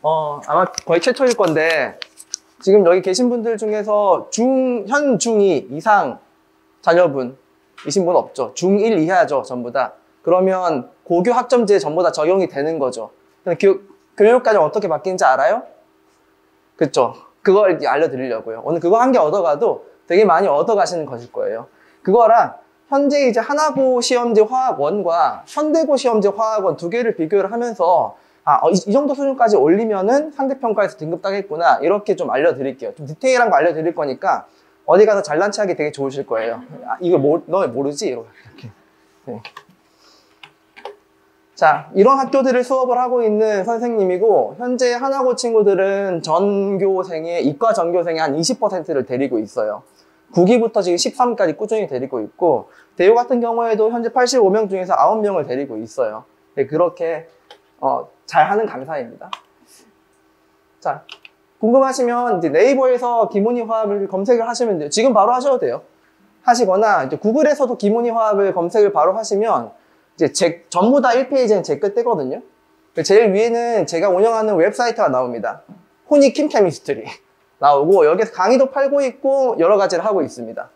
아마 거의 최초일 건데, 지금 여기 계신 분들 중에서 현 중2 이상 자녀분이신 분 없죠? 중1 이하죠, 전부 다. 그러면 고교 학점제에 전부 다 적용이 되는 거죠. 교육과정 어떻게 바뀌는지 알아요? 그쵸? 그걸 알려드리려고요. 오늘 그거 한 개 얻어가도 되게 많이 얻어가시는 것일 거예요. 그거랑 현재 이제 하나고 시험제 화학원과 현대고 시험제 화학원 두 개를 비교를 하면서 이 정도 수준까지 올리면은 상대평가에서 등급 따겠구나, 이렇게 좀 알려드릴게요. 좀 디테일한 거 알려드릴 거니까 어디 가서 잘난 체하기 되게 좋으실 거예요. 이거 너 모르지? 이렇게. 네. 자, 이런 학교들을 수업을 하고 있는 선생님이고, 현재 하나고 친구들은 전교생의, 이과 전교생의 한 20%를 데리고 있어요. 9기부터 지금 13까지 꾸준히 데리고 있고, 대우 같은 경우에도 현재 85명 중에서 9명을 데리고 있어요. 네, 그렇게 잘하는 강사입니다. 자, 궁금하시면 이제 네이버에서 김훈희 화합을 검색을 하시면 돼요. 지금 바로 하셔도 돼요. 하시거나 이제 구글에서도 김훈희 화합을 검색을 바로 하시면 이제 전부 다 1페이지는 제 끝 떼거든요. 제일 위에는 제가 운영하는 웹사이트가 나옵니다. 훈이 킴케미스트리 나오고, 여기서 강의도 팔고 있고 여러 가지를 하고 있습니다.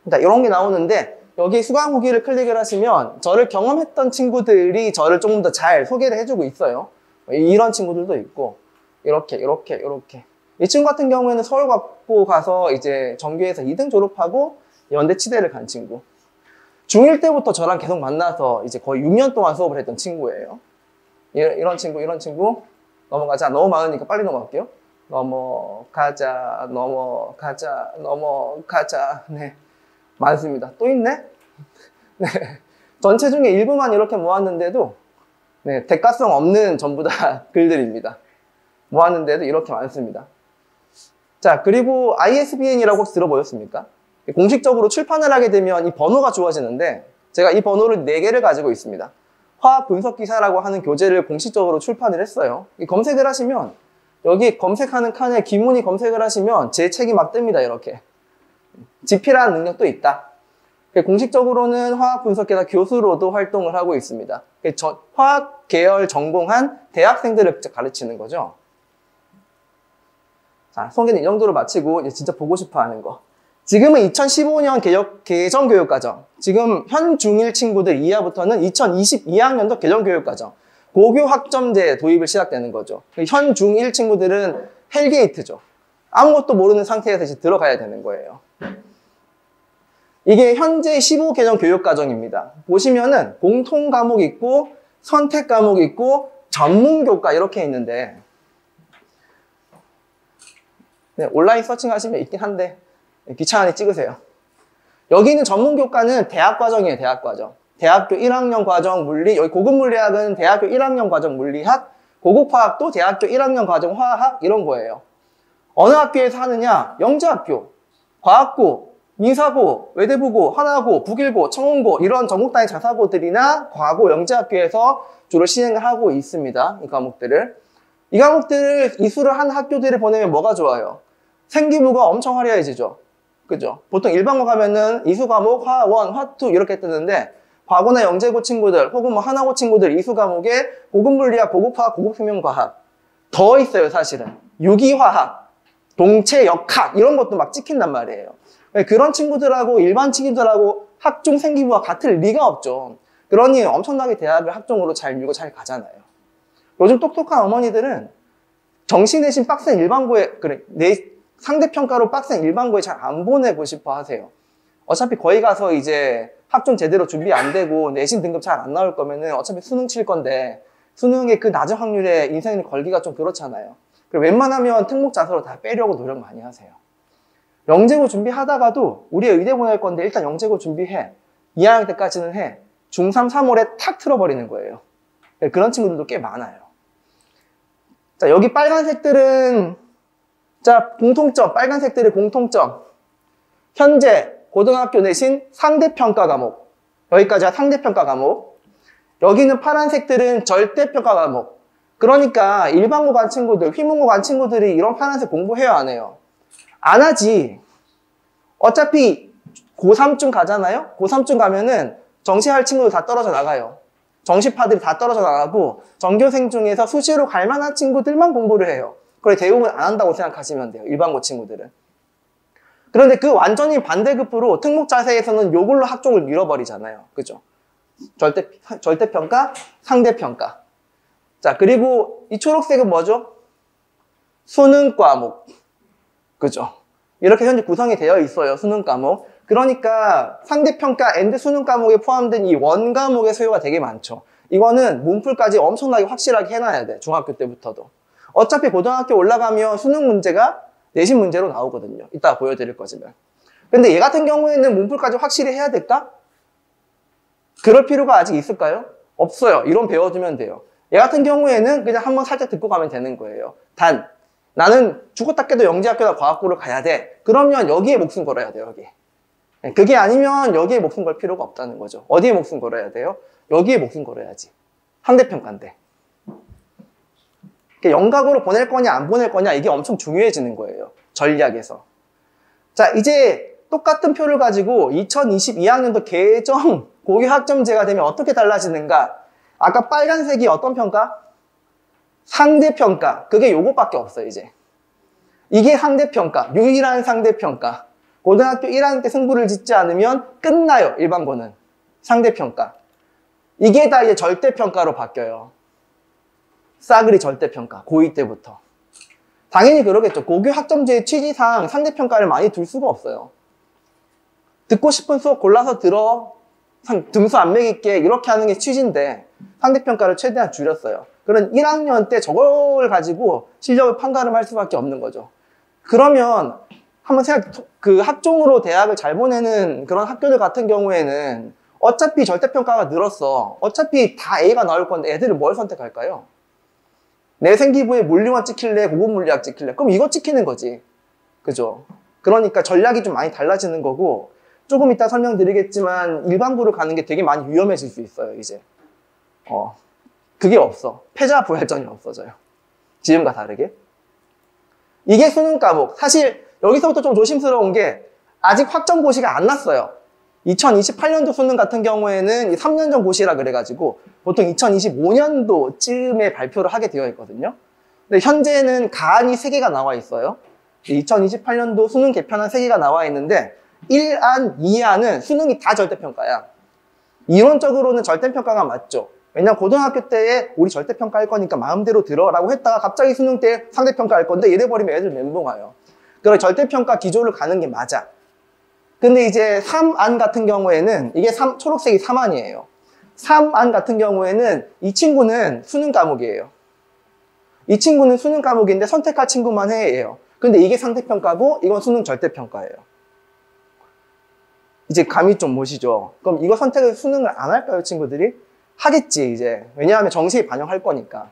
자, 이런 게 나오는데, 여기 수강 후기를 클릭을 하시면 저를 경험했던 친구들이 저를 조금 더 잘 소개를 해주고 있어요. 이런 친구들도 있고, 이렇게. 이 친구 같은 경우에는 서울과고 가서 이제 전교에서 2등 졸업하고 연대 치대를 간 친구. 중1 때부터 저랑 계속 만나서 이제 거의 6년 동안 수업을 했던 친구예요. 이런 친구. 넘어가자. 너무 많으니까 빨리 넘어갈게요. 넘어가자. 네. 많습니다. 또 있네? 네. 전체 중에 일부만 이렇게 모았는데도, 네, 대가성 없는 전부 다 글들입니다. 모았는데도 이렇게 많습니다. 자, 그리고 ISBN이라고 혹시 들어보셨습니까? 공식적으로 출판을 하게 되면 이 번호가 주어지는데, 제가 이 번호를 4개를 가지고 있습니다. 화학 분석 기사라고 하는 교재를 공식적으로 출판을 했어요. 검색을 하시면, 여기 검색하는 칸에 김훈이 검색을 하시면 제 책이 막 뜹니다, 이렇게. 집필하는 능력도 있다. 공식적으로는 화학 분석 기사 교수로도 활동을 하고 있습니다. 화학 계열 전공한 대학생들을 가르치는 거죠. 자, 소개는 이 정도로 마치고 이제 진짜 보고 싶어 하는 거. 지금은 2015년 개정교육과정. 지금 현 중1 친구들 이하부터는 2022학년도 개정교육과정. 고교 학점제 도입을 시작되는 거죠. 현 중1 친구들은 헬게이트죠. 아무것도 모르는 상태에서 이제 들어가야 되는 거예요. 이게 현재 15 개정 교육과정입니다. 보시면은 공통 과목 있고 선택 과목 있고 전문교과 이렇게 있는데, 네, 온라인 서칭하시면 있긴 한데 귀찮으니 찍으세요. 여기 있는 전문교과는 대학과정이에요. 대학과정. 대학교 1학년 과정 물리, 여기 고급 물리학은 대학교 1학년 과정 물리학, 고급 화학도 대학교 1학년 과정 화학, 이런 거예요. 어느 학교에서 하느냐? 영재학교, 과학고, 민사고, 외대부고, 하나고, 북일고, 청운고, 이런 전국 단위 자사고들이나 과고, 영재학교에서 주로 시행을 하고 있습니다. 이 과목들을. 이 과목들을 이수를 한 학교들을 보내면 뭐가 좋아요? 생기부가 엄청 화려해지죠. 그죠? 보통 일반고 가면은 이수 과목, 화, 원, 화, 투 이렇게 뜨는데, 과고나 영재고 친구들, 혹은 뭐 하나고 친구들 이수 과목에 고급 물리학, 고급 화학, 고급 생명과학 더 있어요, 사실은. 유기화학, 동체 역학 이런 것도 막 찍힌단 말이에요. 그런 친구들하고 일반 친구들하고 학종 생기부가 같을 리가 없죠. 그러니 엄청나게 대학을 학종으로 잘 밀고 잘 가잖아요. 요즘 똑똑한 어머니들은 정시 내신 빡센 일반고에, 상대평가로 빡센 일반고에 잘 안 보내고 싶어 하세요. 어차피 거기 가서 이제 학종 제대로 준비 안 되고 내신 등급 잘 안 나올 거면은 어차피 수능 칠 건데, 수능의 그 낮은 확률에 인생을 걸기가 좀 그렇잖아요. 그리고 웬만하면 특목 자소로 다 빼려고 노력 많이 하세요. 영재고 준비하다가도 우리 의대 보낼 건데 일단 영재고 준비해. 2학년 때까지는 해. 중3, 3월에 탁 틀어버리는 거예요. 그런 친구들도 꽤 많아요. 자, 여기 빨간색들은, 자, 공통점, 빨간색들의 공통점. 현재 고등학교 내신 상대평가 과목. 여기까지가 상대평가 과목. 여기는 파란색들은 절대평가 과목. 그러니까 일반고 간 친구들, 휘문고 간 친구들이 이런 파란색 공부해요, 안 해요? 안 하지. 어차피 고3쯤 가잖아요? 고3쯤 가면은 정시할 친구들 다 떨어져 나가요. 정시파들이 다 떨어져 나가고 전교생 중에서 수시로 갈 만한 친구들만 공부를 해요. 그래 대부분 안 한다고 생각하시면 돼요. 일반고 친구들은. 그런데 그 완전히 반대급부로 특목 자세에서는 요걸로 학종을 밀어버리잖아요. 그죠? 절대평가, 상대평가. 자, 그리고 이 초록색은 뭐죠? 수능 과목. 그죠? 이렇게 현재 구성이 되어 있어요. 수능 과목. 그러니까 상대평가 앤드 수능 과목에 포함된 이 원 과목의 소요가 되게 많죠. 이거는 문풀까지 엄청나게 확실하게 해놔야 돼. 중학교 때부터도. 어차피 고등학교 올라가면 수능 문제가 내신 문제로 나오거든요. 이따가 보여드릴 거지만. 근데 얘 같은 경우에는 문풀까지 확실히 해야 될까? 그럴 필요가 아직 있을까요? 없어요. 이론 배워두면 돼요. 얘 같은 경우에는 그냥 한번 살짝 듣고 가면 되는 거예요. 단, 나는 죽었다 깨도 영재학교나 과학고를 가야 돼. 그러면 여기에 목숨 걸어야 돼요, 여기. 그게 아니면 여기에 목숨 걸 필요가 없다는 거죠. 어디에 목숨 걸어야 돼요? 여기에 목숨 걸어야지. 상대평가인데. 영각으로 보낼 거냐 안 보낼 거냐 이게 엄청 중요해지는 거예요. 전략에서. 자, 이제 똑같은 표를 가지고 2022학년도 개정 고교학점제가 되면 어떻게 달라지는가? 아까 빨간색이 어떤 평가? 상대평가. 그게 요것밖에 없어요, 이제. 이게 상대평가. 유일한 상대평가. 고등학교 1학년 때 승부를 짓지 않으면 끝나요, 일반고는. 상대평가. 이게 다 이제 절대평가로 바뀌어요. 싸그리 절대평가. 고2 때부터. 당연히 그러겠죠. 고교학점제의 취지상 상대평가를 많이 둘 수가 없어요. 듣고 싶은 수업 골라서 들어. 등수 안 매길게. 이렇게 하는 게 취지인데 상대평가를 최대한 줄였어요. 그런 1학년 때 저걸 가지고 실력을 판가름할 수밖에 없는 거죠. 그러면 한번 그 학종으로 대학을 잘 보내는 그런 학교들 같은 경우에는 어차피 절대평가가 늘었어. 어차피 다 A가 나올 건데 애들은 뭘 선택할까요? 내 생기부에 물리원 찍힐래? 고급 물리학 찍힐래? 그럼 이거 찍히는 거지. 그죠? 그러니까 전략이 좀 많이 달라지는 거고, 조금 이따 설명드리겠지만 일반고를 가는 게 되게 많이 위험해질 수 있어요, 이제. 그게 없어. 패자 부활전이 없어져요. 지금과 다르게. 이게 수능 과목. 사실 여기서부터 좀 조심스러운 게 아직 확정 고시가 안 났어요. 2028년도 수능 같은 경우에는 3년 전 고시라 그래가지고 보통 2025년도쯤에 발표를 하게 되어 있거든요. 근데 현재는 가안이 3개가 나와 있어요. 2028년도 수능 개편안 3개가 나와 있는데 1안, 2안은 수능이 다 절대평가야. 이론적으로는 절대평가가 맞죠. 왜냐면 고등학교 때에 우리 절대평가 할 거니까 마음대로 들어라고 했다가 갑자기 수능 때 상대평가 할 건데 이래버리면 애들 멘붕 와요. 그래서 절대평가 기조를 가는 게 맞아. 근데 이제 3안 같은 경우에는 이게 초록색이 3안이에요. 3안 같은 경우에는 이 친구는 수능 과목이에요. 이 친구는 수능 과목인데 선택할 친구만 해예요. 근데 이게 상대평가고 이건 수능 절대평가예요. 이제 감이 좀 오시죠? 그럼 이거 선택을 수능을 안 할까요, 친구들이? 하겠지, 이제. 왜냐하면 정시에 반영할 거니까.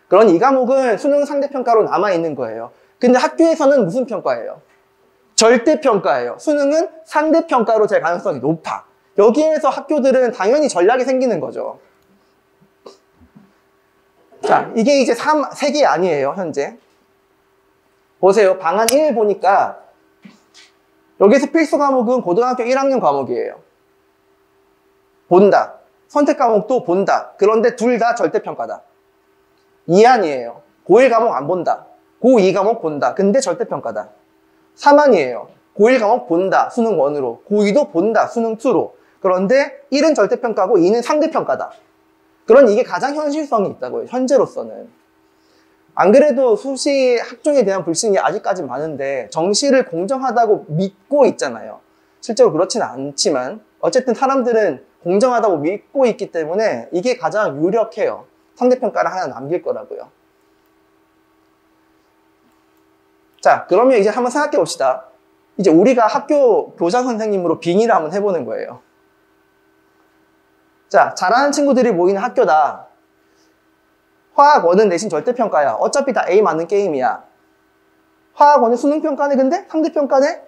그런 이 과목은 수능 상대평가로 남아있는 거예요. 근데 학교에서는 무슨 평가예요? 절대평가예요. 수능은 상대평가로 될 가능성이 높아. 여기에서 학교들은 당연히 전략이 생기는 거죠. 자, 이게 이제 3개 아니에요, 현재. 보세요. 방안 1 보니까 여기서 필수 과목은 고등학교 1학년 과목이에요. 본다. 선택 과목도 본다. 그런데 둘 다 절대평가다. 2안이에요. 고1 과목 안 본다. 고2 과목 본다. 근데 절대평가다. 3안이에요. 고1 과목 본다. 수능 1으로. 고2도 본다. 수능 2로. 그런데 1은 절대평가고 2는 상대평가다. 그런 이게 가장 현실성이 있다고요. 현재로서는. 안 그래도 수시 학종에 대한 불신이 아직까지 많은데 정시를 공정하다고 믿고 있잖아요. 실제로 그렇지는 않지만 어쨌든 사람들은 공정하다고 믿고 있기 때문에 이게 가장 유력해요. 상대평가를 하나 남길 거라고요. 자, 그러면 이제 한번 생각해 봅시다. 이제 우리가 학교 교장 선생님으로 빙의를 한번 해보는 거예요. 자, 잘하는 친구들이 모이는 학교다. 화학원은 내신 절대평가야. 어차피 다 A 맞는 게임이야. 화학원은 수능평가네, 근데? 상대평가네?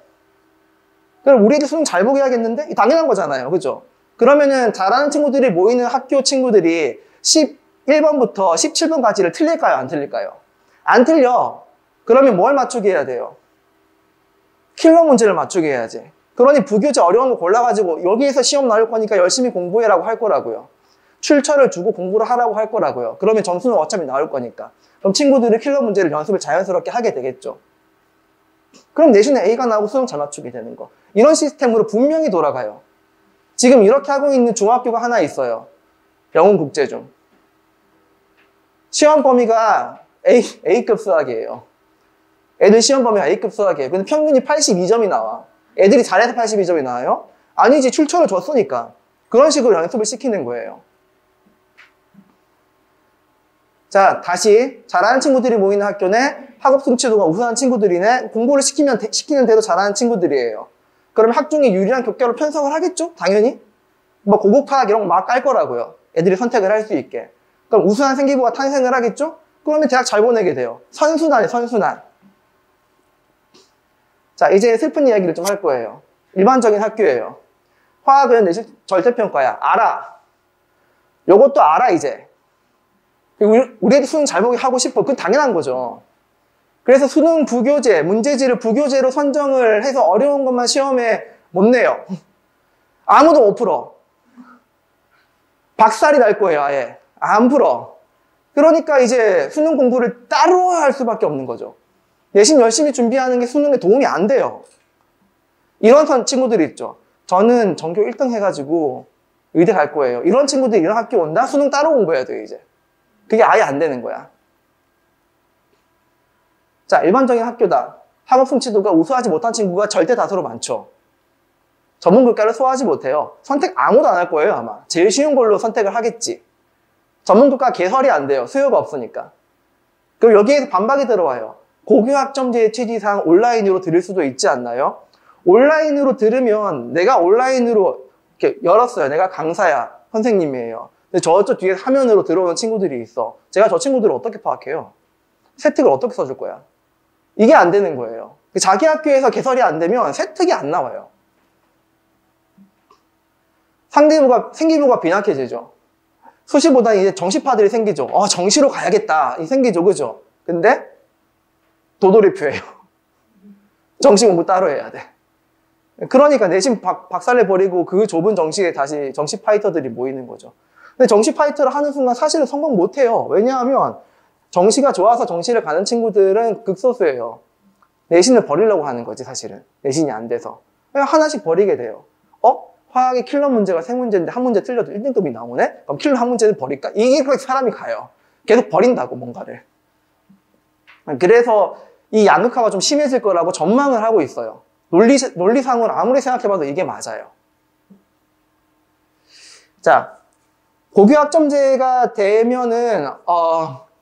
그럼 우리 애들 수능 잘 보게 해야겠는데? 당연한 거잖아요. 그죠? 그러면은 잘하는 친구들이 모이는 학교 친구들이 11번부터 17번까지를 틀릴까요? 안 틀릴까요? 안 틀려. 그러면 뭘 맞추게 해야 돼요? 킬러 문제를 맞추게 해야지. 그러니 부교재 어려운 거 골라가지고 여기에서 시험 나올 거니까 열심히 공부해라고 할 거라고요. 출처를 주고 공부를 하라고 할 거라고요. 그러면 점수는 어차피 나올 거니까. 그럼 친구들이 킬러 문제를 연습을 자연스럽게 하게 되겠죠. 그럼 내신에 A가 나오고 수능 잘 맞추게 되는 거. 이런 시스템으로 분명히 돌아가요. 지금 이렇게 하고 있는 중학교가 하나 있어요. 영훈국제중. 시험 범위가 A급 수학이에요. 애들 시험 범위가 A급 수학이에요. 근데 평균이 82점이 나와. 애들이 잘해서 82점이 나와요? 아니지, 출처를 줬으니까. 그런 식으로 연습을 시키는 거예요. 자, 다시 잘하는 친구들이 모이는 학교네, 학업 성취도가 우수한 친구들이네, 공부를 시키는 대로 잘하는 친구들이에요. 그러면 학종이 유리한 교과로 편성을 하겠죠? 당연히. 뭐 고급화학 이런 거 막 깔 거라고요. 애들이 선택을 할 수 있게. 그럼 우수한 생기부가 탄생을 하겠죠? 그러면 대학 잘 보내게 돼요. 선순환이에요, 선순환. 자, 이제 슬픈 이야기를 좀 할 거예요. 일반적인 학교예요. 화학은 내신 절대평가야. 알아. 요것도 알아, 이제. 우리 애들 수능 잘 보게 하고 싶어. 그건 당연한 거죠. 그래서 수능 부교재, 문제지를 부교재로 선정을 해서 어려운 것만 시험에 못 내요. 아무도 못 풀어. 박살이 날 거예요, 아예. 안 풀어. 그러니까 이제 수능 공부를 따로 할 수밖에 없는 거죠. 내신 열심히 준비하는 게 수능에 도움이 안 돼요. 이런 친구들이 있죠. 저는 전교 1등 해가지고 의대 갈 거예요. 이런 친구들이 이런 학교 온다? 수능 따로 공부해야 돼요, 이제. 그게 아예 안 되는 거야. 자, 일반적인 학교다. 학업 성취도가 우수하지 못한 친구가 절대 다수로 많죠. 전문 교과를 소화하지 못해요. 선택 아무도 안 할 거예요, 아마. 제일 쉬운 걸로 선택을 하겠지. 전문 교과 개설이 안 돼요. 수요가 없으니까. 그리고 여기에서 반박이 들어와요. 고교학점제의 취지상 온라인으로 들을 수도 있지 않나요? 온라인으로 들으면 내가 온라인으로 이렇게 열었어요. 내가 강사야. 선생님이에요. 근데 저쪽 뒤에 화면으로 들어오는 친구들이 있어. 제가 저 친구들을 어떻게 파악해요? 세특을 어떻게 써줄 거야? 이게 안 되는 거예요. 자기 학교에서 개설이 안 되면 세특이 안 나와요. 생기부가 빈약해지죠. 수시보다 이제 정시파들이 생기죠. 정시로 가야겠다. 이 생기죠. 그죠? 근데 도돌이표예요. 정시 공부 따로 해야 돼. 그러니까 내신 박살내버리고 그 좁은 정시에 다시 정시 파이터들이 모이는 거죠. 근데 정시 파이터를 하는 순간 사실은 성공 못해요. 왜냐하면 정시가 좋아서 정시를 가는 친구들은 극소수예요. 내신을 버리려고 하는 거지, 사실은. 내신이 안 돼서. 그냥 하나씩 버리게 돼요. 화학의 킬러 문제가 3문제인데 한 문제 틀려도 1등급이 나오네? 그럼 킬러 한 문제는 버릴까? 이게 그렇게 사람이 가요. 계속 버린다고, 뭔가를. 그래서 이 양극화가 좀 심해질 거라고 전망을 하고 있어요. 논리상으로 아무리 생각해봐도 이게 맞아요. 자, 고교학점제가 되면은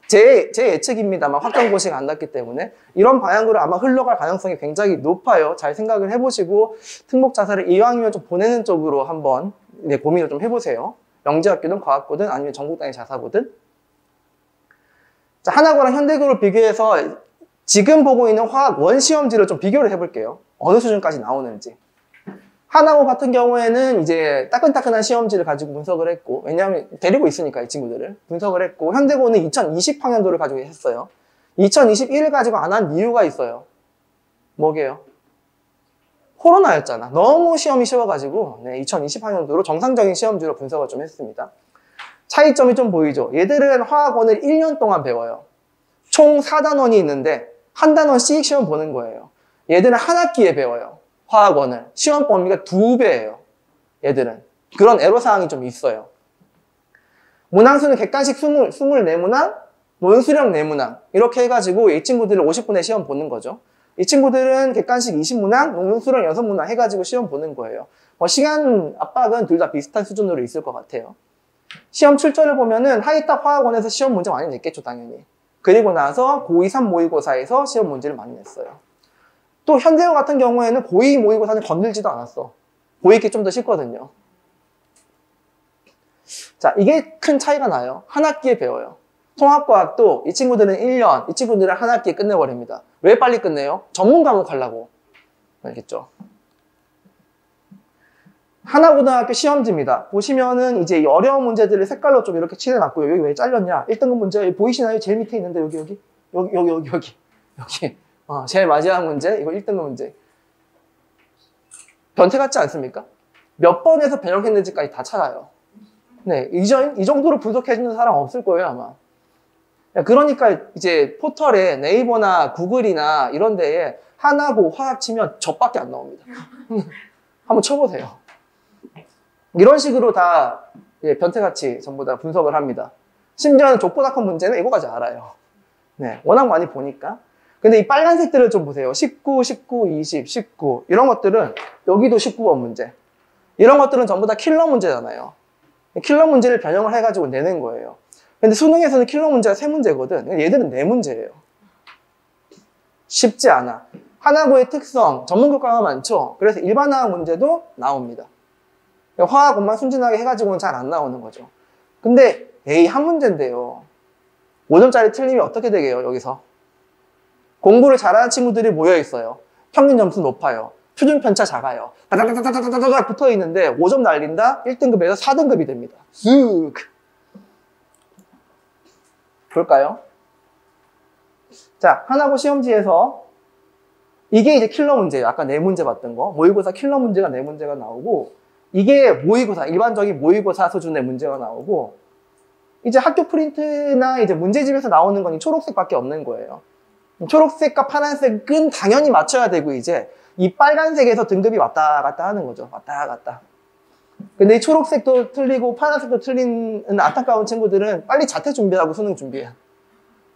제 예측입니다만 확정고시가 안 났기 때문에 이런 방향으로 아마 흘러갈 가능성이 굉장히 높아요. 잘 생각을 해보시고 특목자사를 이왕이면 좀 보내는 쪽으로 한번 고민을 좀 해보세요. 영재학교든 과학고든 아니면 전국단위 자사고든. 자, 하나고랑 현대고를 비교해서 지금 보고 있는 화학 원시험지를 좀 비교를 해볼게요. 어느 수준까지 나오는지. 하나고 같은 경우에는 이제 따끈따끈한 시험지를 가지고 분석을 했고, 왜냐하면 데리고 있으니까 이 친구들을 분석을 했고, 현대고는 2020학년도를 가지고 했어요. 2021을 가지고 안 한 이유가 있어요. 뭐게요? 코로나였잖아. 너무 시험이 쉬워가지고 2020학년도로 정상적인 시험지로 분석을 좀 했습니다. 차이점이 좀 보이죠? 얘들은 화학원을 1년 동안 배워요. 총 4단원이 있는데 한 단원씩 시험 보는 거예요. 얘들은 한 학기에 배워요. 화학원을. 시험 범위가 2배예요. 얘들은. 그런 애로사항이 좀 있어요. 문항수는 객관식 24문항, 논수령 4문항 이렇게 해가지고 이 친구들은 50분에 시험 보는 거죠. 이 친구들은 객관식 20문항, 논수령 6문항 해가지고 시험 보는 거예요. 시간 압박은 둘 다 비슷한 수준으로 있을 것 같아요. 시험 출처를 보면은 하이탑 화학원에서 시험 문제 많이 냈겠죠, 당연히. 그리고 나서 고2, 3 모의고사에서 시험 문제를 많이 냈어요. 또 현대고 같은 경우에는 고2 모의고사는 건들지도 않았어. 고2기 좀 더 쉽거든요. 자, 이게 큰 차이가 나요. 한 학기에 배워요. 통합과학도 이 친구들은 1년, 이 친구들은 한 학기에 끝내버립니다. 왜 빨리 끝내요? 전문 과목 하려고. 알겠죠? 하나고등학교 시험지입니다. 보시면은 이제 어려운 문제들을 색깔로 좀 이렇게 칠해놨고요. 여기 왜 잘렸냐? 1등급 문제 보이시나요? 제일 밑에 있는데 여기. 제일 마지막 문제, 이거 1등급 문제. 변태 같지 않습니까? 몇 번에서 변형했는지까지 다 찾아요. 네, 이 정도로 분석해주는 사람 없을 거예요, 아마. 그러니까 이제 포털에 네이버나 구글이나 이런 데에 하나고 화학 치면 저밖에 안 나옵니다. 한번 쳐보세요. 이런 식으로 다 변태같이 전부 다 분석을 합니다. 심지어는 족보닷컴 문제는 이거까지 알아요. 네, 워낙 많이 보니까. 근데 이 빨간색들을 좀 보세요. 19, 19, 20, 19 이런 것들은 여기도 19번 문제. 이런 것들은 전부 다 킬러 문제잖아요. 킬러 문제를 변형을 해가지고 내는 거예요. 근데 수능에서는 킬러 문제가 3문제거든. 얘들은 4문제예요. 쉽지 않아. 하나고의 특성, 전문교과가 많죠. 그래서 일반화학 문제도 나옵니다. 화학것만 순진하게 해가지고는 잘 안 나오는 거죠. 근데 A 한 문제인데요. 5점짜리 틀리면 어떻게 되게요, 여기서? 공부를 잘하는 친구들이 모여있어요. 평균 점수 높아요. 표준 편차 작아요. 다다다다다다다다 붙어 있는데 5점 날린다? 1등급에서 4등급이 됩니다. 쓱. 볼까요? 자, 하나고 시험지에서 이게 이제 킬러 문제예요. 아까 4문제 봤던 거. 모의고사 킬러 문제가 4문제가 나오고 이게 모의고사, 일반적인 모의고사 수준의 문제가 나오고 이제 학교 프린트나 이제 문제집에서 나오는 건 이 초록색밖에 없는 거예요. 초록색과 파란색은 당연히 맞춰야 되고 이제 이 빨간색에서 등급이 왔다 갔다 하는 거죠. 왔다 갔다. 근데 이 초록색도 틀리고 파란색도 틀린 안타까운 친구들은 빨리 자퇴 준비하고 수능 준비해.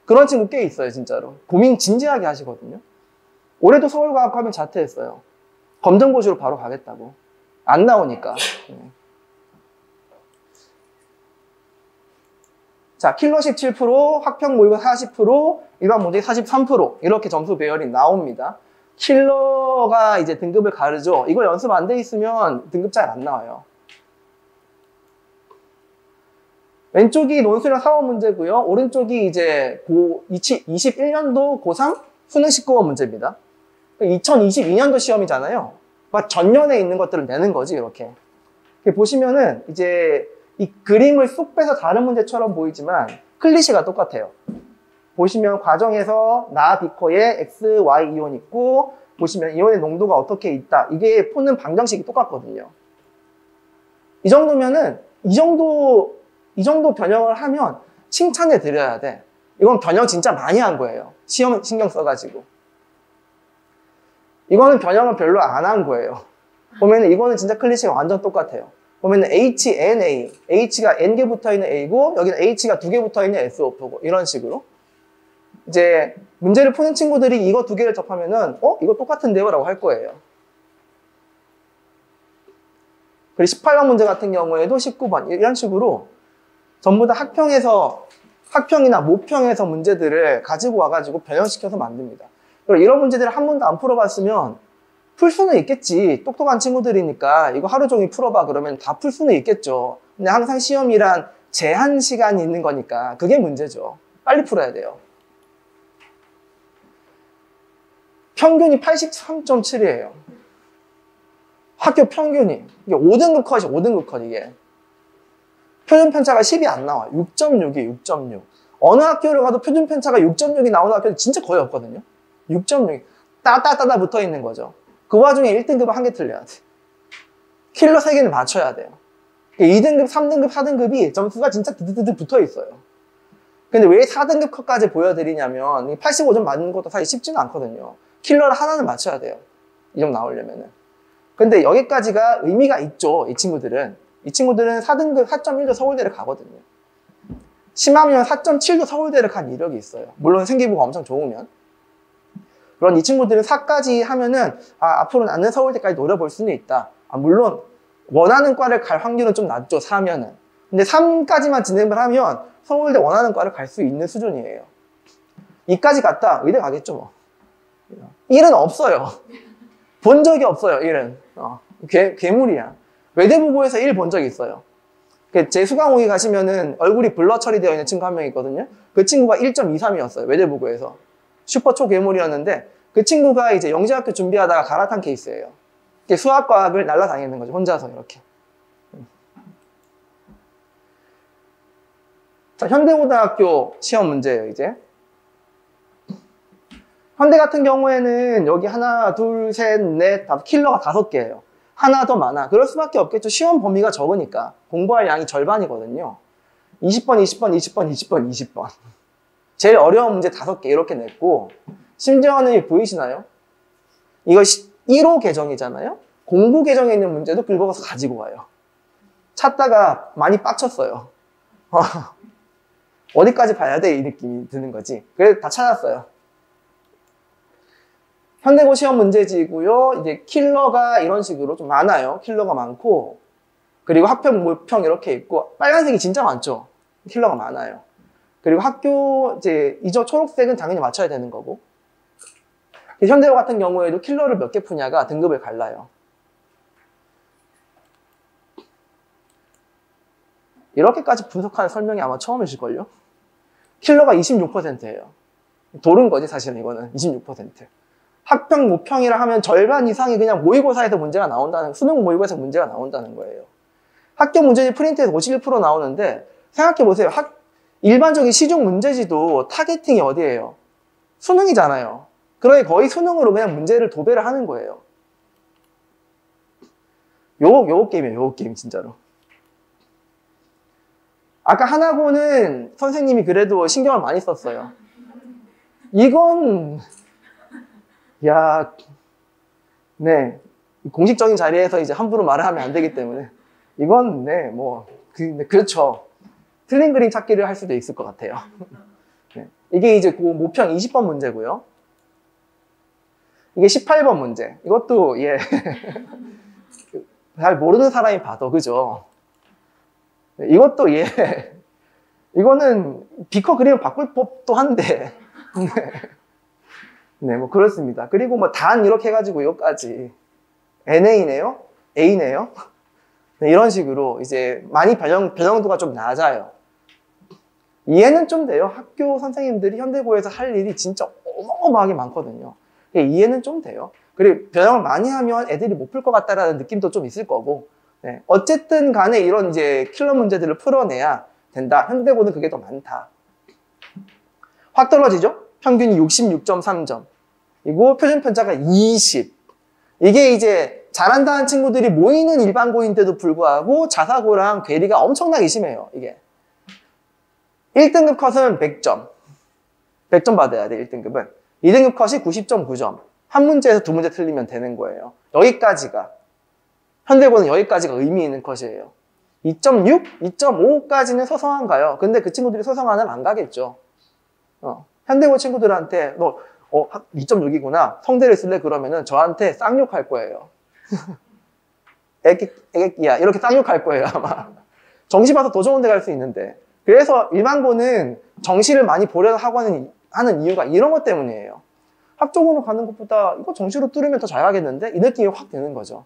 그런 친구 꽤 있어요, 진짜로. 고민 진지하게 하시거든요. 올해도 서울과학고 하면 자퇴했어요. 검정고시로 바로 가겠다고. 안 나오니까. 자, 킬러 17%, 학평 모의고사 40%, 일반 문제 43% 이렇게 점수 배열이 나옵니다. 킬러가 이제 등급을 가르죠. 이거 연습 안 돼 있으면 등급 잘 안 나와요. 왼쪽이 논술형 4번 문제고요. 오른쪽이 이제 21년도 고3 수능 19번 문제입니다. 2022년도 시험이잖아요. 그러니까 전년에 있는 것들을 내는 거지, 이렇게. 보시면은 이제 이 그림을 쏙 빼서 다른 문제처럼 보이지만 클리셰가 똑같아요. 보시면 과정에서 나 비커에 X, Y 이온 있고 보시면 이온의 농도가 어떻게 있다. 이게 푸는 방정식이 똑같거든요. 이 정도면은 이 정도 변형을 하면 칭찬해 드려야 돼. 이건 변형 진짜 많이 한 거예요. 시험 신경 써가지고. 이거는 변형을 별로 안 한 거예요. 보면은 이거는 진짜 클리셰가 완전 똑같아요. 보면은 H, N, A. H가 N개 붙어 있는 A고 여기는 H가 2개 붙어 있는 SO4고 이런 식으로. 이제 문제를 푸는 친구들이 이거 2개를 접하면은 이거 똑같은데요? 라고 할 거예요. 그리고 18번 문제 같은 경우에도 19번 이런 식으로 전부 다 학평이나 모평에서 문제들을 가지고 와가지고 변형시켜서 만듭니다. 그리고 이런 문제들을 한 번도 안 풀어봤으면 풀 수는 있겠지. 똑똑한 친구들이니까 이거 하루 종일 풀어봐 그러면 다 풀 수는 있겠죠. 근데 항상 시험이란 제한 시간이 있는 거니까 그게 문제죠. 빨리 풀어야 돼요. 평균이 83.7이에요. 학교 평균이. 이게 5등급 컷이 5등급 컷 이게. 표준 편차가 10이 안 나와. 6.6이 6.6. 어느 학교를 가도 표준 편차가 6.6이 나오는 학교는 진짜 거의 없거든요. 6.6. 따따따따 붙어 있는 거죠. 그 와중에 1등급은 한 개 틀려야 돼. 킬러 3개는 맞춰야 돼요. 2등급, 3등급, 4등급이 점수가 진짜 드드드드 붙어 있어요. 근데 왜 4등급 컷까지 보여드리냐면 85점 맞는 것도 사실 쉽지는 않거든요. 킬러를 하나는 맞춰야 돼요. 이 정도 나오려면은. 근데 여기까지가 의미가 있죠. 이 친구들은 4등급 4.1도 서울대를 가거든요. 심하면 4.7도 서울대를 간 이력이 있어요. 물론 생기부가 엄청 좋으면. 그런 이 친구들은 4까지 하면은 앞으로 나는 서울대까지 노려볼 수는 있다. 물론 원하는 과를 갈 확률은 좀 낮죠. 4면은. 근데 3까지만 진행을 하면 서울대 원하는 과를 갈 수 있는 수준이에요. 2까지 갔다 의대 가겠죠 뭐. 1은 없어요. 본 적이 없어요. 1은. 괴물이야. 외대부고에서 1 본 적이 있어요. 제 수강호기 가시면은 얼굴이 블러 처리되어 있는 친구 한 명 있거든요. 그 친구가 1.23이었어요. 외대부고에서. 슈퍼 초괴물이었는데 그 친구가 이제 영재학교 준비하다가 갈아탄 케이스예요. 수학과학을 날라다니는 거죠. 혼자서 이렇게. 자, 현대고등학교 시험 문제예요, 이제. 현대 같은 경우에는 여기 하나, 둘, 셋, 넷, 다섯, 킬러가 5개예요. 하나 더 많아. 그럴 수밖에 없겠죠. 시험 범위가 적으니까. 공부할 양이 절반이거든요. 20번, 20번, 20번, 20번, 20번. 제일 어려운 문제 5개 이렇게 냈고, 심지어는 보이시나요? 이거 1호 계정이잖아요? 공부 계정에 있는 문제도 긁어서 가지고 와요. 찾다가 많이 빡쳤어요. 어디까지 봐야 돼? 이 느낌이 드는 거지. 그래서 다 찾았어요. 현대고 시험 문제지고요. 이제 킬러가 이런 식으로 좀 많아요. 킬러가 많고, 그리고 학평, 모평 이렇게 있고, 빨간색이 진짜 많죠. 킬러가 많아요. 그리고 학교 이제 초록색은 당연히 맞춰야 되는 거고. 현대고 같은 경우에도 킬러를 몇 개 푸냐가 등급을 갈라요. 이렇게까지 분석하는 설명이 아마 처음이실걸요? 킬러가 26%예요. 도른 거지, 사실은 이거는. 26%. 학평, 모평이라 하면 절반 이상이 그냥 모의고사에서 문제가 나온다는, 수능 모의고사에서 문제가 나온다는 거예요. 학교 문제지 프린트에서 51% 나오는데, 생각해보세요. 일반적인 시중 문제지도 타겟팅이 어디예요? 수능이잖아요. 그러니 거의 수능으로 그냥 문제를 도배를 하는 거예요. 요거 게임이에요, 요거 게임, 진짜로. 아까 하나고는 선생님이 그래도 신경을 많이 썼어요. 이건, 야, 네. 공식적인 자리에서 이제 함부로 말을 하면 안 되기 때문에. 이건, 네, 그렇죠. 틀린 그림 찾기를 할 수도 있을 것 같아요. 네. 이게 이제 모평 20번 문제고요. 이게 18번 문제. 이것도, 예. 잘 모르는 사람이 봐도, 그죠? 네, 이것도, 예. 이거는 비커 그림을 바꿀 법도 한데. 네, 뭐, 그렇습니다. 그리고 뭐, 단 이렇게 해가지고, 여기까지. NA네요? A네요? 네, 이런 식으로 이제 많이 변형도가 좀 낮아요. 이해는 좀 돼요. 학교 선생님들이 현대고에서 할 일이 진짜 어마어마하게 많거든요. 이해는 좀 돼요. 그리고 변형을 많이 하면 애들이 못 풀 것 같다라는 느낌도 좀 있을 거고. 네. 어쨌든 간에 이런 이제 킬러 문제들을 풀어내야 된다. 현대고는 그게 더 많다. 확 떨어지죠? 평균이 66.3점. 그리고 표준 편차가 20. 이게 이제 잘한다는 친구들이 모이는 일반고인데도 불구하고 자사고랑 괴리가 엄청나게 심해요. 이게 1등급 컷은 100점 100점 받아야 돼. 1등급은 2등급 컷이 90.9점 한 문제에서 두 문제 틀리면 되는 거예요. 여기까지가 현대고는 여기까지가 의미 있는 컷이에요. 2.6, 2.5까지는 소성한가요? 근데 그 친구들이 소성하면 안 가겠죠. 현대고 친구들한테 너 2.6이구나 성대를 쓸래? 그러면은 저한테 쌍욕할 거예요. 애기야 이렇게 쌍욕할 거예요 아마. 정시 봐서 더 좋은 데 갈 수 있는데. 그래서 일반고는 정시를 많이 보려고 하는 이유가 이런 것 때문이에요. 학종으로 가는 것보다 이거 정시로 뚫으면 더 잘 가겠는데? 이 느낌이 확 드는 거죠.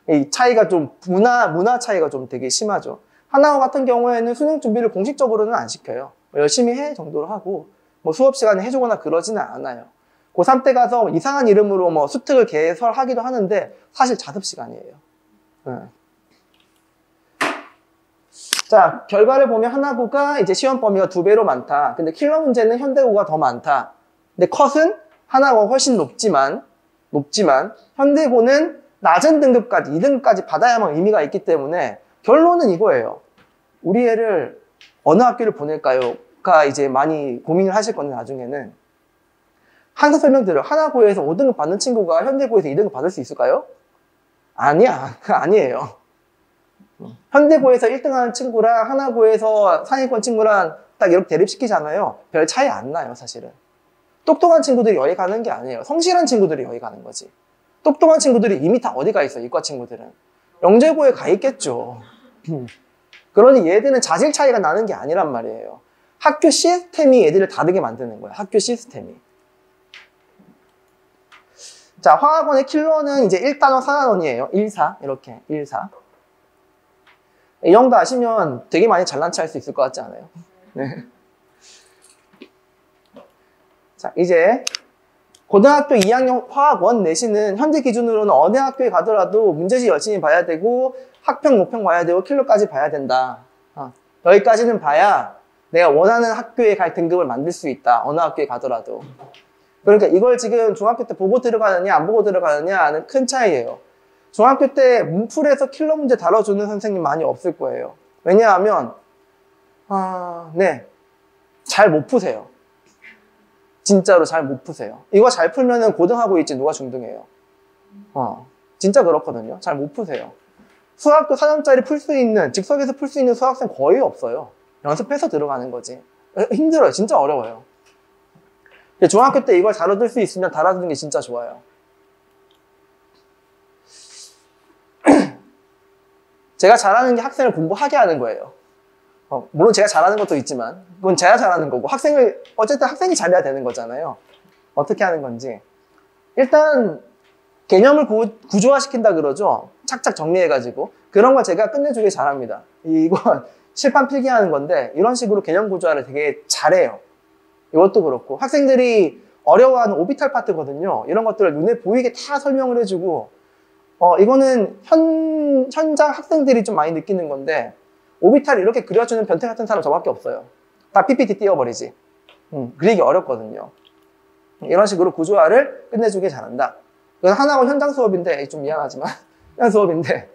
이 차이가 좀 문화 차이가 좀 되게 심하죠. 하나고 같은 경우에는 수능 준비를 공식적으로는 안 시켜요. 열심히 해 정도로 하고 뭐 수업 시간에 해주거나 그러지는 않아요. 고3 때 가서 이상한 이름으로 뭐 수특을 개설하기도 하는데 사실 자습 시간이에요. 네. 자, 결과를 보면 하나고가 이제 시험 범위가 2배로 많다. 근데 킬러 문제는 현대고가 더 많다. 근데 컷은 하나고가 훨씬 높지만 현대고는 낮은 등급까지 2등급까지 받아야만 의미가 있기 때문에 결론은 이거예요. 우리 애를 어느 학교를 보낼까요?가 이제 많이 고민을 하실 건데 나중에는 항상 설명드려요. 하나고에서 5등급 받는 친구가 현대고에서 2등급 받을 수 있을까요? 아니에요. 현대고에서 1등 하는 친구랑 하나고에서 상위권 친구랑 딱 이렇게 대립시키잖아요. 별 차이 안 나요, 사실은. 똑똑한 친구들이 여기 가는 게 아니에요. 성실한 친구들이 여기 가는 거지. 똑똑한 친구들이 이미 다 어디 가 있어요, 이과 친구들은. 영재고에 가 있겠죠. 그러니 얘들은 자질 차이가 나는 게 아니란 말이에요. 학교 시스템이 얘들을 다르게 만드는 거예요. 학교 시스템이. 자, 화학원의 킬러는 이제 1단원, 4단원이에요. 1, 4. 이렇게. 1, 4. 이 정도 아시면 되게 많이 잘난 체 할 수 있을 것 같지 않아요? 네. 자, 이제 고등학교 2학년 화학원 내신은 현재 기준으로는 어느 학교에 가더라도 문제지 열심히 봐야 되고 학평, 모평 봐야 되고 킬러까지 봐야 된다. 여기까지는 봐야 내가 원하는 학교에 갈 등급을 만들 수 있다. 어느 학교에 가더라도. 그러니까 이걸 지금 중학교 때 보고 들어가느냐 안 보고 들어가느냐는 큰 차이예요. 중학교 때 문풀에서 킬러 문제 다뤄주는 선생님 많이 없을 거예요. 왜냐하면 잘 못 푸세요. 진짜로 잘 못 푸세요. 이거 잘 풀면은 고등하고 있지 누가 중등해요. 진짜 그렇거든요. 잘 못 푸세요. 수학도 4점짜리 풀 수 있는, 즉석에서 풀 수 있는 수학생 거의 없어요. 연습해서 들어가는 거지. 힘들어요. 진짜 어려워요. 중학교 때 이걸 다뤄줄 수 있으면 다뤄주는 게 진짜 좋아요. 제가 잘하는 게 학생을 공부하게 하는 거예요. 물론 제가 잘하는 것도 있지만 그건 제가 잘하는 거고 어쨌든 학생이 잘해야 되는 거잖아요. 어떻게 하는 건지 일단 개념을 구조화시킨다 그러죠. 착착 정리해가지고 그런 걸 제가 끝내주길 잘합니다. 이건 실판 필기하는 건데 이런 식으로 개념 구조화를 되게 잘해요. 이것도 그렇고 학생들이 어려워하는 오비탈 파트거든요. 이런 것들을 눈에 보이게 다 설명을 해주고 이거는 현장 학생들이 좀 많이 느끼는 건데 오비탈을 이렇게 그려주는 변태 같은 사람 저밖에 없어요. 다 PPT 띄워버리지. 그리기 어렵거든요. 이런 식으로 구조화를 끝내주길 잘한다. 이건 하나고 현장 수업인데 좀 미안하지만 현장 수업인데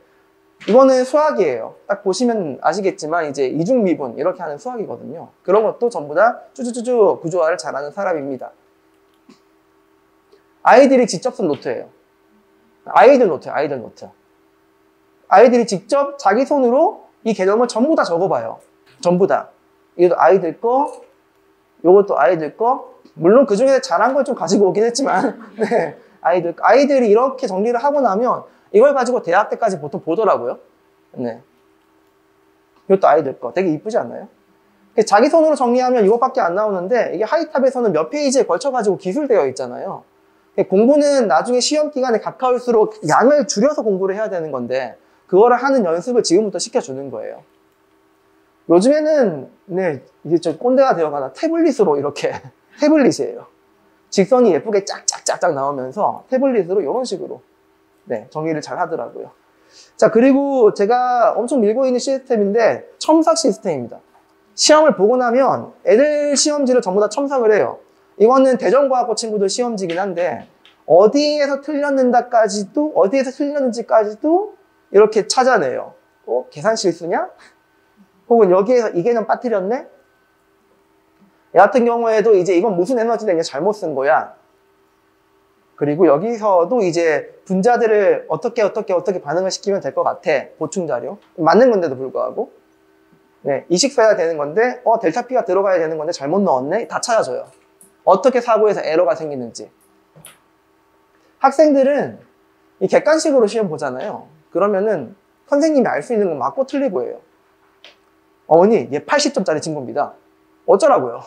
이거는 수학이에요. 딱 보시면 아시겠지만 이제 이중미분 이렇게 하는 수학이거든요. 그런 것도 전부 다 쭈쭈쭈쭈 구조화를 잘하는 사람입니다. 아이들이 직접 쓴 노트예요. 아이들 노트예요. 아이들 노트. 아이들이 직접 자기 손으로 이 개념을 전부 다 적어봐요. 전부 다. 이것도 아이들 거, 이것도 아이들 거. 물론 그 중에 잘한 걸 좀 가지고 오긴 했지만 네, 아이들이 이렇게 정리를 하고 나면 이걸 가지고 대학 때까지 보통 보더라고요. 네. 이것도 아이들 거. 되게 이쁘지 않나요? 자기 손으로 정리하면 이것밖에 안 나오는데 이게 하이탑에서는 몇 페이지에 걸쳐가지고 기술되어 있잖아요. 공부는 나중에 시험 기간에 가까울수록 양을 줄여서 공부를 해야 되는 건데 그거를 하는 연습을 지금부터 시켜주는 거예요. 요즘에는 이게 좀 꼰대가 되어가나 태블릿으로 이렇게 태블릿이에요. 직선이 예쁘게 짝짝짝짝 나오면서 태블릿으로 이런 식으로 정리를 잘 하더라고요. 자, 그리고 제가 엄청 밀고 있는 시스템인데 첨삭 시스템입니다. 시험을 보고 나면 애들 시험지를 전부 다 첨삭을 해요. 이거는 대전과학고 친구들 시험지긴 한데 어디에서 틀렸는지까지도 이렇게 찾아내요. 계산 실수냐? 혹은 여기에서 이 개념 빠뜨렸네? 얘 같은 경우에도 이제 이건 무슨 에너지인데 그냥 잘못 쓴 거야. 그리고 여기서도 이제 분자들을 어떻게 반응을 시키면 될 것 같아. 보충 자료. 맞는 건데도 불구하고. 이식 써야 되는 건데, 델타 P가 들어가야 되는 건데 잘못 넣었네? 다 찾아줘요. 어떻게 사고에서 에러가 생기는지. 학생들은 이 객관식으로 시험 보잖아요. 그러면은 선생님이 알 수 있는 건 맞고 틀리고 해요. 어머니, 얘 80점짜리 친구입니다. 어쩌라고요?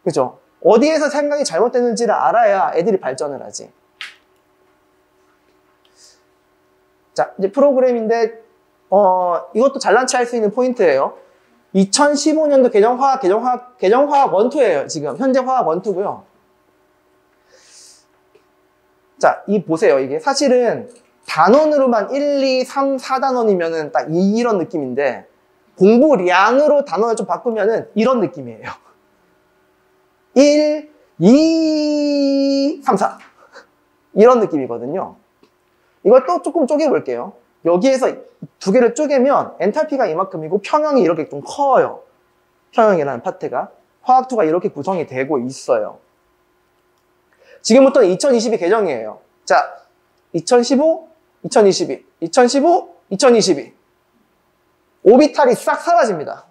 그죠? 어디에서 생각이 잘못됐는지를 알아야 애들이 발전을 하지. 자, 이제 프로그램인데, 이것도 잘난 체 할 수 있는 포인트예요. 2015년도 개정화학 1, 2예요. 지금 현재 화학 1, 2고요. 자, 보세요. 이게 사실은 단원으로만 1, 2, 3, 4단원이면은 딱 이런 느낌인데 공부량으로 단원을 좀 바꾸면은 이런 느낌이에요. 1, 2, 3, 4 이런 느낌이거든요. 이걸 또 조금 쪼개볼게요. 여기에서 두 개를 쪼개면 엔탈피가 이만큼이고 평형이 이렇게 좀 커요. 평형이라는 파트가. 화학2가 이렇게 구성이 되고 있어요. 지금부터는 2022 개정이에요. 자, 2015, 2022, 2015, 2022. 오비탈이 싹 사라집니다.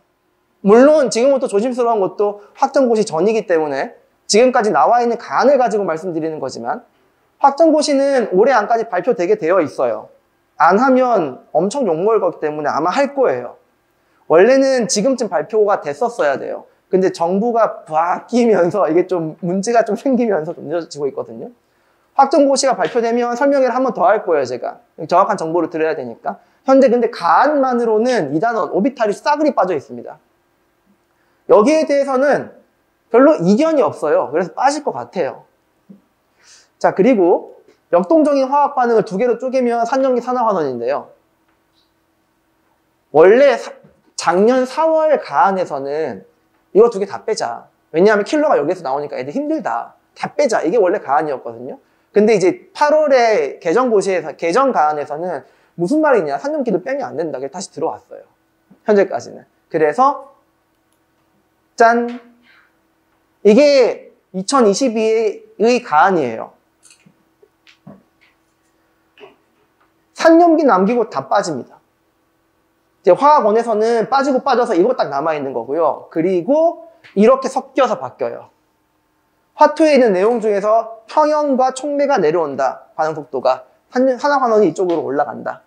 물론 지금부터 조심스러운 것도 확정고시 전이기 때문에 지금까지 나와 있는 가안을 가지고 말씀드리는 거지만 확정고시는 올해 안까지 발표되게 되어 있어요. 안 하면 엄청 욕먹을 거기 때문에 아마 할 거예요. 원래는 지금쯤 발표가 됐었어야 돼요. 근데 정부가 바뀌면서 이게 좀 문제가 좀 생기면서 좀 늦어지고 있거든요. 확정고시가 발표되면 설명회를 한 번 더 할 거예요, 제가. 정확한 정보를 드려야 되니까. 현재 근데 가안만으로는 2단원 오비탈이 싸그리 빠져 있습니다. 여기에 대해서는 별로 이견이 없어요. 그래서 빠질 것 같아요. 자, 그리고 역동적인 화학 반응을 두 개로 쪼개면 산염기 산화환원인데요. 원래 작년 4월 가안에서는 이거 두 개 다 빼자. 왜냐하면 킬러가 여기서 나오니까 애들 힘들다. 다 빼자. 이게 원래 가안이었거든요. 근데 이제 8월에 개정 가안에서는 무슨 말이냐, 산염기도 빼면 안 된다. 그래서 다시 들어왔어요. 현재까지는. 그래서 짠! 이게 2022의 가안이에요. 산염기 남기고 다 빠집니다. 이제 화학원에서는 빠지고 빠져서 이거 딱 남아있는 거고요. 그리고 이렇게 섞여서 바뀌어요. 화투에 있는 내용 중에서 평형과 촉매가 내려온다. 반응 속도가. 산화환원이 이쪽으로 올라간다.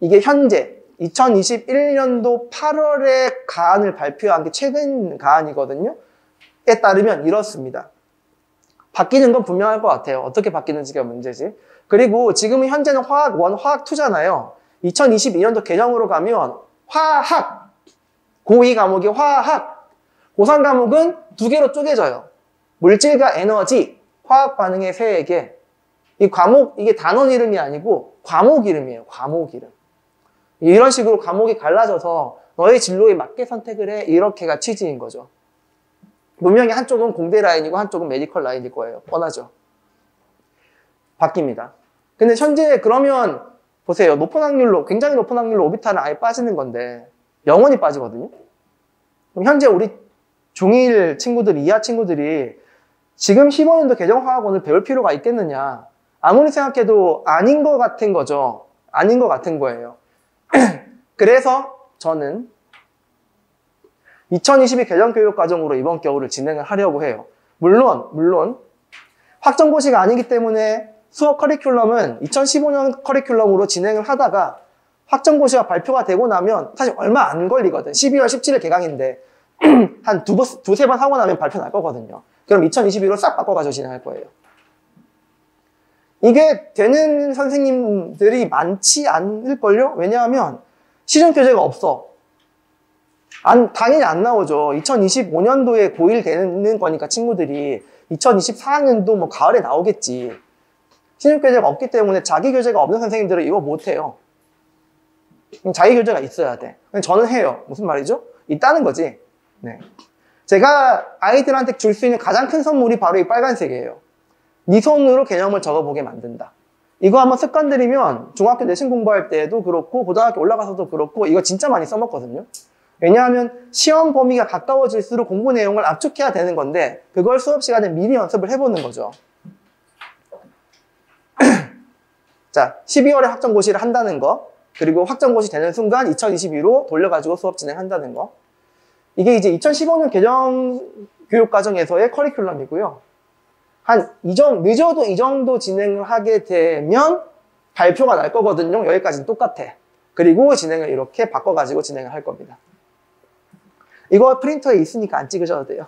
이게 현재 2021년도 8월에 가안을 발표한 게 최근 가안이거든요. 에 따르면 이렇습니다. 바뀌는 건 분명할 것 같아요. 어떻게 바뀌는지가 문제지. 그리고 지금은 현재는 화학 1, 화학 2잖아요. 2022년도 개정으로 가면 화학, 고2 과목이 화학, 고3 과목은 2개로 쪼개져요. 물질과 에너지, 화학 반응의 3개. 이 과목, 이게 단원 이름이 아니고 과목 이름이에요. 과목 이름. 이런 식으로 과목이 갈라져서 너의 진로에 맞게 선택을 해. 이렇게가 취지인 거죠. 분명히 한쪽은 공대 라인이고 한쪽은 메디컬 라인일 거예요. 뻔하죠. 바뀝니다. 근데 현재 그러면 보세요. 굉장히 높은 확률로 오비탈은 아예 빠지는 건데 영원히 빠지거든요. 그럼 현재 우리 중1 친구들이, 이하 친구들이 지금 15년도 개정화학원을 배울 필요가 있겠느냐. 아무리 생각해도 아닌 것 같은 거죠. 아닌 것 같은 거예요. 그래서 저는 2022 개정교육과정으로 이번 겨울을 진행을 하려고 해요. 물론 확정고시가 아니기 때문에 수업 커리큘럼은 2015년 커리큘럼으로 진행을 하다가 확정고시가 발표가 되고 나면 사실 얼마 안 걸리거든. 12월 17일 개강인데 한 두세 번 하고 나면 발표 날 거거든요. 그럼 2022로 싹 바꿔가지고 진행할 거예요. 이게 되는 선생님들이 많지 않을걸요? 왜냐하면 시중교재가 없어. 당연히 안 나오죠. 2025년도에 고1 되는 거니까 친구들이 2024학년도 뭐 가을에 나오겠지. 시중교재가 없기 때문에 자기 교재가 없는 선생님들은 이거 못해요. 자기 교재가 있어야 돼. 저는 해요. 무슨 말이죠? 있다는 거지. 네. 제가 아이들한테 줄 수 있는 가장 큰 선물이 바로 이 빨간색이에요. 네 손으로 개념을 적어보게 만든다. 이거 한번 습관 들이면 중학교 내신 공부할 때도 그렇고 고등학교 올라가서도 그렇고 이거 진짜 많이 써먹거든요. 왜냐하면 시험 범위가 가까워질수록 공부 내용을 압축해야 되는 건데 그걸 수업 시간에 미리 연습을 해보는 거죠. 자, 12월에 확정고시를 한다는 거, 그리고 확정고시 되는 순간 2022로 돌려가지고 수업 진행한다는 거. 이게 이제 2015년 개정교육과정에서의 커리큘럼이고요. 늦어도 이 정도 진행을 하게 되면 발표가 날 거거든요. 여기까지는 똑같아. 그리고 진행을 이렇게 바꿔가지고 진행을 할 겁니다. 이거 프린터에 있으니까 안 찍으셔도 돼요.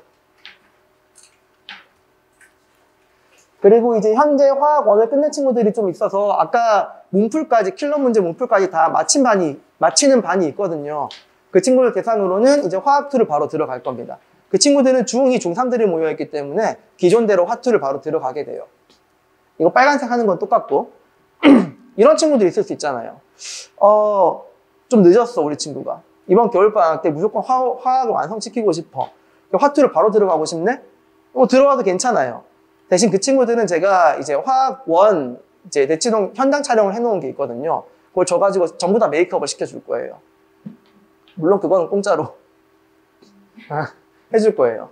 그리고 이제 현재 화학원을 끝낸 친구들이 좀 있어서 아까 문풀까지, 킬러 문제 문풀까지 다 마치는 반이 있거든요. 그 친구들 대상으로는 이제 화학2를 바로 들어갈 겁니다. 그 친구들은 중2, 중3들이 모여있기 때문에 기존대로 화2를 바로 들어가게 돼요. 이거 빨간색 하는 건 똑같고 이런 친구들이 있을 수 있잖아요. 좀 늦었어 우리 친구가. 이번 겨울방학 때 무조건 화학을 완성시키고 싶어. 화2를 바로 들어가고 싶네? 들어가도 괜찮아요. 대신 그 친구들은 제가 이제 화학 1 이제 대치동 현장 촬영을 해놓은 게 있거든요. 그걸 줘가지고 전부 다 메이크업을 시켜줄 거예요. 물론 그거는 공짜로 해줄 거예요.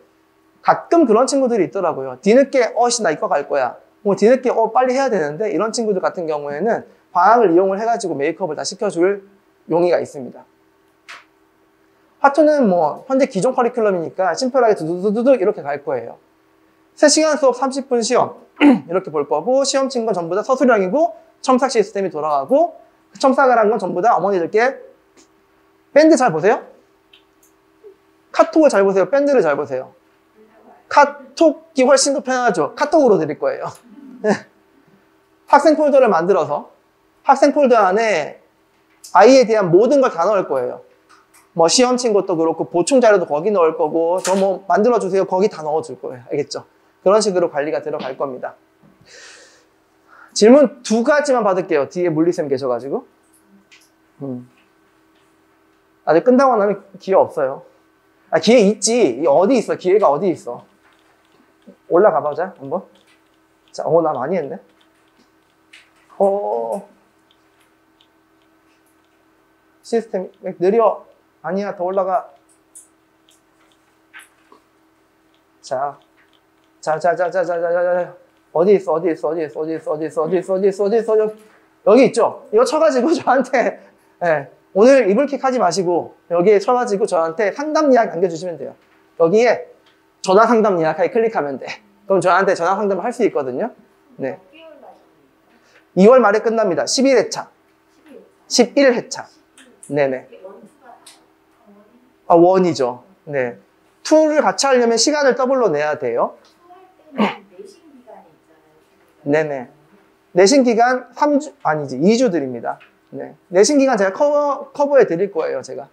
가끔 그런 친구들이 있더라고요. 뒤늦게 나 이거 갈 거야. 뒤늦게 빨리 해야 되는데 이런 친구들 같은 경우에는 방학을 이용을 해가지고 메이크업을 다 시켜줄 용의가 있습니다. 화2는 뭐 현재 기존 커리큘럼이니까 심플하게 두두두두 이렇게 갈 거예요. 3시간 수업 30분 시험 이렇게 볼 거고 시험 친 건 전부 다 서술형이고 첨삭 시스템이 돌아가고 첨삭을 한 건 전부 다 어머니들께 밴드 잘 보세요? 카톡을 잘 보세요? 밴드를 잘 보세요? 카톡이 훨씬 더 편하죠. 카톡으로 드릴 거예요. 학생 폴더를 만들어서 학생 폴더 안에 아이에 대한 모든 걸 다 넣을 거예요. 뭐 시험 친 것도 그렇고 보충 자료도 거기 넣을 거고 저 뭐 만들어주세요. 거기 다 넣어줄 거예요. 알겠죠? 그런 식으로 관리가 들어갈 겁니다. 질문 2가지만 받을게요. 뒤에 물리쌤 계셔가지고. 아직 끝나고 나면 기회 없어요. 기회 있지. 어디 있어? 기회가 어디 있어? 올라가 보자 한번. 자, 나 많이 했네. 시스템 느려. 아니야, 더 올라가. 자. 어디 있어? 여기 있죠? 이거 쳐가지고 저한테, 예, 오늘 이불킥 하지 마시고, 여기에 쳐가지고 저한테 상담 예약 남겨주시면 돼요. 여기에 전화 상담 예약하기 클릭하면 돼. 그럼 저한테 전화 상담을 할 수 있거든요. 네. 2월 말에 끝납니다. 11회차. 11회차. 네네. 원이죠. 네. 2를 같이 하려면 시간을 더블로 내야 돼요. 네네. 내신 기간 3주, 아니지, 2주 드립니다. 네. 내신 기간 제가 커버해 드릴 거예요, 제가.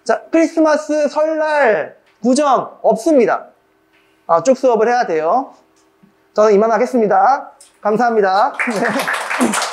자, 크리스마스, 설날, 구정 없습니다. 쭉 수업을 해야 돼요. 저는 이만 하겠습니다. 감사합니다. 네.